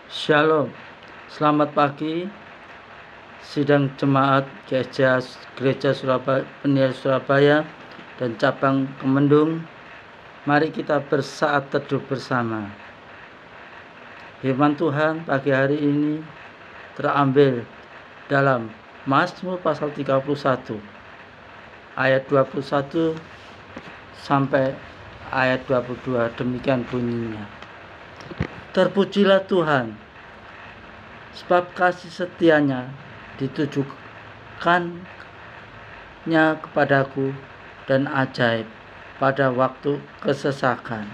Shalom, selamat pagi. Sidang Jemaat Gereja Surabaya, Penir Surabaya dan cabang Kemendung. Mari kita bersaat teduh bersama. Firman Tuhan pagi hari ini terambil dalam Mazmur pasal 31 ayat 21 sampai ayat 22. Demikian bunyinya. Terpujilah Tuhan, sebab kasih setianya ditujukannya kepadaku dan ajaib pada waktu kesesakan.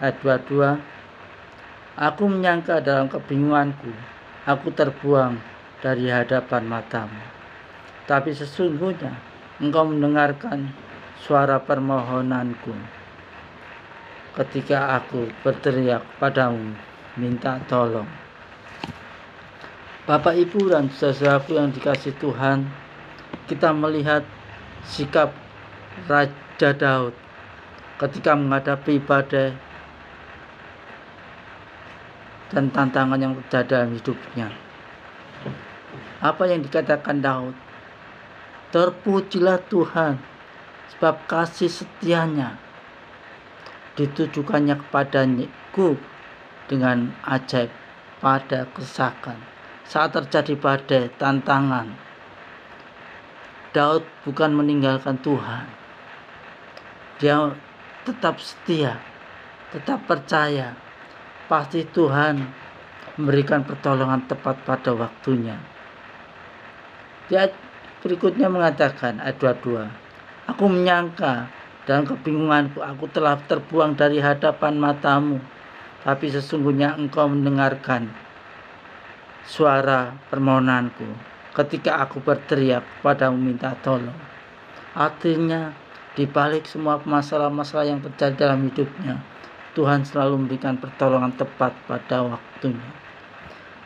Ayat 22, aku menyangka dalam kebingunganku, aku terbuang dari hadapan matamu. Tapi sesungguhnya engkau mendengarkan suara permohonanku ketika aku berteriak padamu minta tolong. Bapak, Ibu, dan saudaraku yang dikasihi Tuhan, kita melihat sikap Raja Daud ketika menghadapi badai dan tantangan yang terjadi dalam hidupnya. Apa yang dikatakan Daud? Terpujilah Tuhan, sebab kasih setianya ditujukannya kepadaku dengan ajaib pada kesesakan. Saat terjadi badai, tantangan, Daud bukan meninggalkan Tuhan. Dia tetap setia, tetap percaya. Pasti Tuhan memberikan pertolongan tepat pada waktunya. Dia berikutnya mengatakan ayat 22, aku menyangka dalam kebingunganku, aku telah terbuang dari hadapan matamu, tapi sesungguhnya engkau mendengarkan suara permohonanku ketika aku berteriak padamu minta tolong. Artinya di balik semua masalah-masalah yang terjadi dalam hidupnya, Tuhan selalu memberikan pertolongan tepat pada waktunya.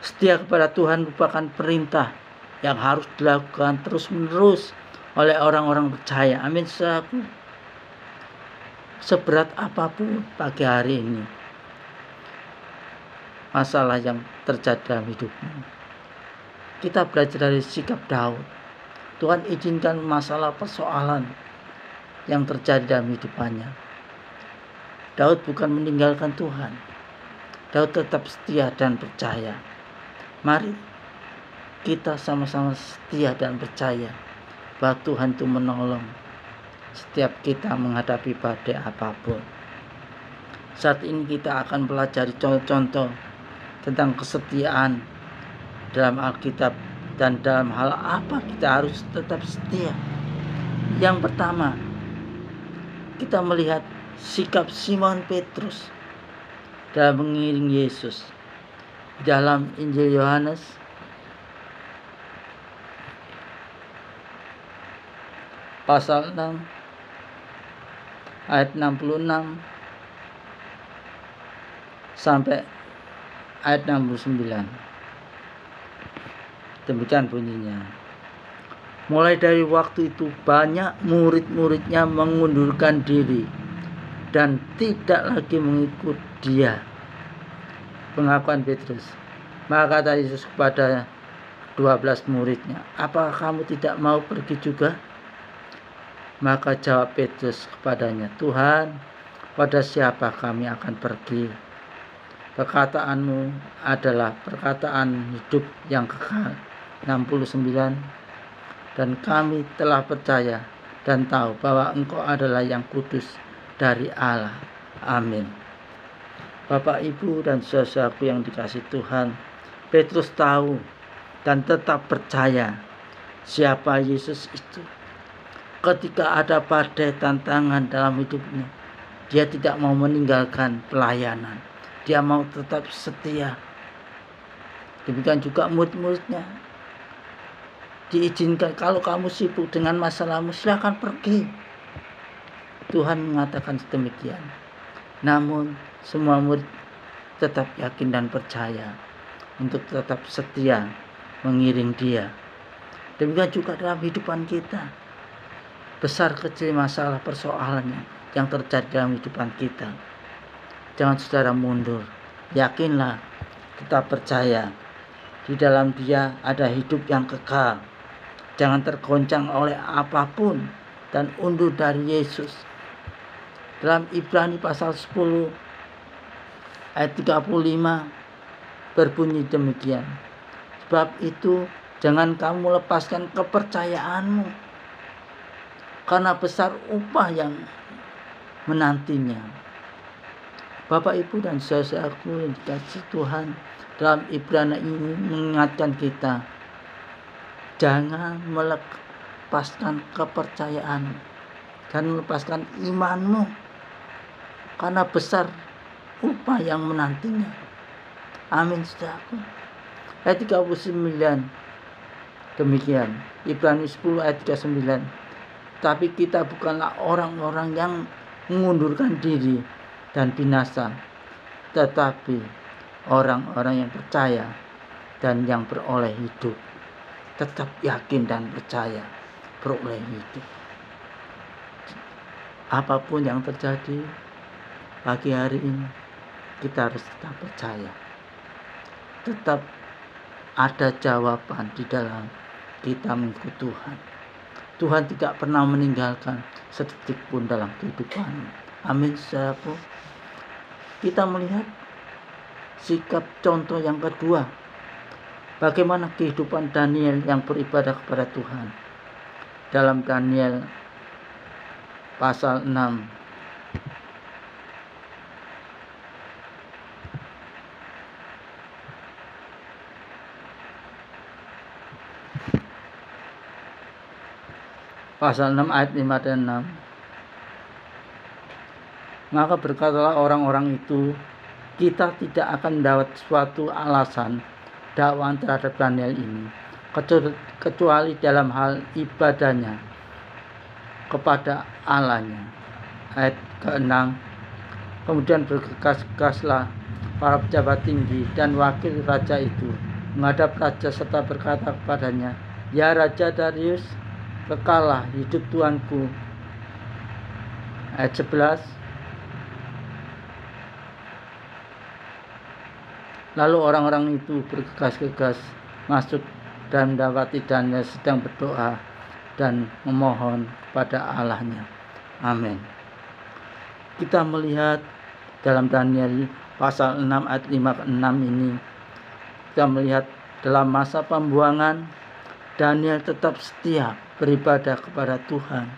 Setia kepada Tuhan merupakan perintah yang harus dilakukan terus-menerus oleh orang-orang percaya. Amin, saudaraku. Seberat apapun pagi hari ini masalah yang terjadi dalam hidupmu, kita belajar dari sikap Daud. Tuhan izinkan masalah persoalan yang terjadi dalam hidupannya. Daud bukan meninggalkan Tuhan. Daud tetap setia dan percaya. Mari kita sama-sama setia dan percaya bahwa Tuhan itu menolong setiap kita menghadapi badai apapun. Saat ini kita akan pelajari contoh-contoh tentang kesetiaan dalam Alkitab dan dalam hal apa kita harus tetap setia. Yang pertama, kita melihat sikap Simon Petrus dalam mengiring Yesus. Dalam Injil Yohanes pasal 6 ayat 66 sampai ayat 69. Demikian bunyinya. Mulai dari waktu itu banyak murid-muridnya mengundurkan diri dan tidak lagi mengikut dia. Pengakuan Petrus. Maka kata Yesus kepada 12 muridnya, apakah kamu tidak mau pergi juga? Maka jawab Petrus kepadanya, Tuhan, pada siapa kami akan pergi? Perkataanmu adalah perkataan hidup yang kekal. 69. Dan kami telah percaya dan tahu bahwa Engkau adalah yang kudus dari Allah. Amin. Bapak, Ibu, dan saudaraku yang dikasihi Tuhan, Petrus tahu dan tetap percaya siapa Yesus itu. Ketika ada badai tantangan dalam hidupnya, dia tidak mau meninggalkan pelayanan. Dia mau tetap setia. Demikian juga murid-muridnya. Diizinkan, kalau kamu sibuk dengan masalahmu, silakan pergi. Tuhan mengatakan sedemikian. Namun semua murid tetap yakin dan percaya untuk tetap setia mengiring dia. Demikian juga dalam kehidupan kita. Besar kecil masalah persoalannya yang terjadi dalam kehidupan kita, jangan saudara mundur. Yakinlah tetap percaya. Di dalam Dia ada hidup yang kekal. Jangan tergoncang oleh apapun dan undur dari Yesus. Dalam Ibrani pasal 10 ayat 35 berbunyi demikian. Sebab itu jangan kamu lepaskan kepercayaanmu, karena besar upah yang menantinya. Bapak, Ibu, dan saudaraku yang dikasihi Tuhan, dalam Ibrani ini mengingatkan kita, jangan melepaskan kepercayaan dan melepaskan imanmu, karena besar upah yang menantinya. Amin, saudaraku. Ayat 39 demikian, Ibrani 10 ayat 39. Tapi kita bukanlah orang-orang yang mengundurkan diri dan binasa, tetapi orang-orang yang percaya dan yang beroleh hidup. Tetap yakin dan percaya beroleh hidup. Apapun yang terjadi pagi hari ini, kita harus tetap percaya. Tetap ada jawaban di dalam kita mengikut Tuhan. Tuhan tidak pernah meninggalkan sedetik pun dalam kehidupan. Amin, saudaraku. Kita melihat sikap contoh yang kedua, bagaimana kehidupan Daniel yang beribadah kepada Tuhan. Dalam Daniel pasal 6 ayat 5 dan 6. Maka berkatalah orang-orang itu, kita tidak akan mendapat suatu alasan dakwaan terhadap Daniel ini, kecuali dalam hal ibadahnya kepada Allahnya. Ayat ke-6. Kemudian bergegas-gegaslah para pejabat tinggi dan wakil raja itu menghadap raja serta berkata kepadanya, ya Raja Darius, kekallah hidup Tuanku. Ayat 11. Lalu orang-orang itu bergegas-gegas masuk dan mendapati Daniel sedang berdoa dan memohon kepada Allahnya. Amin. Kita melihat dalam Daniel pasal 6 ayat 5 ke 6 ini, kita melihat dalam masa pembuangan Daniel tetap setia beribadah kepada Tuhan.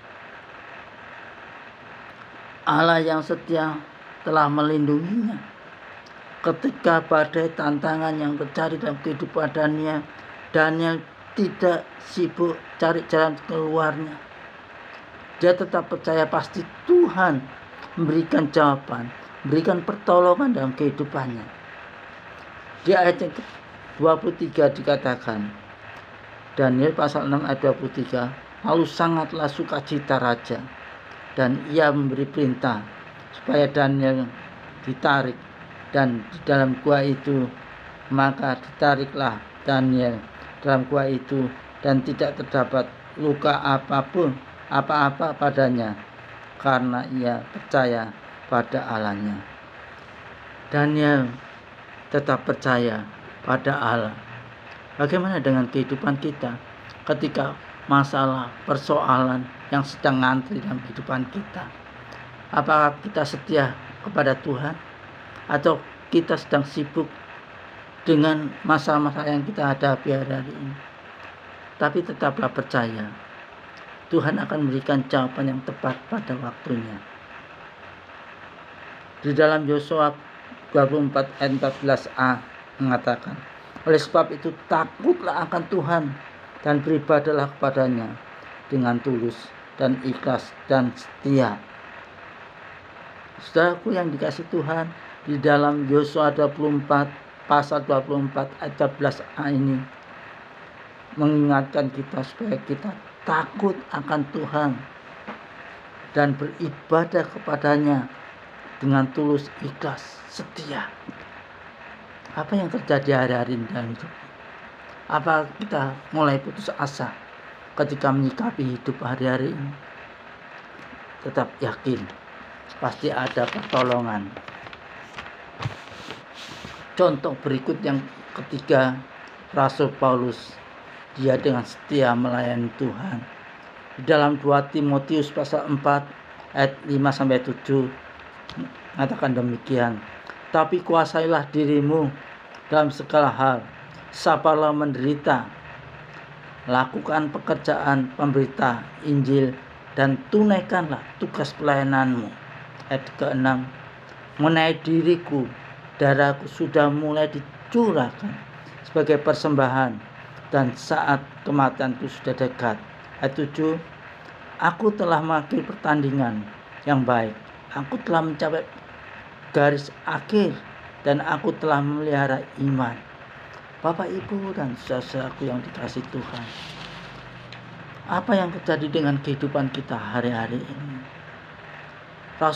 Allah yang setia telah melindunginya. Ketika badai tantangan yang terjadi dalam kehidupan Daniel, Daniel tidak sibuk cari jalan keluarnya. Dia tetap percaya pasti Tuhan memberikan jawaban, memberikan pertolongan dalam kehidupannya. Di ayat yang ke-23 dikatakan, Daniel pasal 6 ayat 23, lalu sangatlah sukacita raja, dan ia memberi perintah supaya Daniel ditarik, dan di dalam gua itu maka ditariklah Daniel dalam gua itu, dan tidak terdapat luka apa-apa padanya, karena ia percaya pada Allahnya. Daniel tetap percaya pada Allah. Bagaimana dengan kehidupan kita ketika masalah, persoalan yang sedang ngantri dalam kehidupan kita? Apakah kita setia kepada Tuhan, atau kita sedang sibuk dengan masalah-masalah yang kita hadapi hari ini? Tapi tetaplah percaya, Tuhan akan memberikan jawaban yang tepat pada waktunya. Di dalam Yosua 24 ayat 14a mengatakan, oleh sebab itu takutlah akan Tuhan dan beribadahlah kepadanya dengan tulus dan ikhlas dan setia. Saudaraku yang dikasihi Tuhan, di dalam Yosua 24 pasal 24 ayat 14a ini mengingatkan kita supaya kita takut akan Tuhan dan beribadah kepadanya dengan tulus, ikhlas, setia. Apa yang terjadi hari-hari ini dalam hidup? Apa kita mulai putus asa ketika menyikapi hidup hari-hari ini? Tetap yakin, pasti ada pertolongan Contoh berikut yang ketiga, Rasul Paulus, dia dengan setia melayani Tuhan. Di dalam 2 Timotius pasal 4 ayat 5-7 mengatakan demikian. Tapi kuasailah dirimu dalam segala hal, sabarlah menderita, lakukan pekerjaan pemberita Injil, dan tunaikanlah tugas pelayananmu. Ayat ke-6, mengenai diriku, darahku sudah mulai dicurahkan sebagai persembahan, dan saat kematianku sudah dekat. Ayat 7, aku telah mengakhiri pertandingan yang baik, aku telah mencapai garis akhir, dan aku telah memelihara iman. Bapak, Ibu, dan saudaraku yang dikasihi Tuhan, apa yang terjadi dengan kehidupan kita hari-hari ini?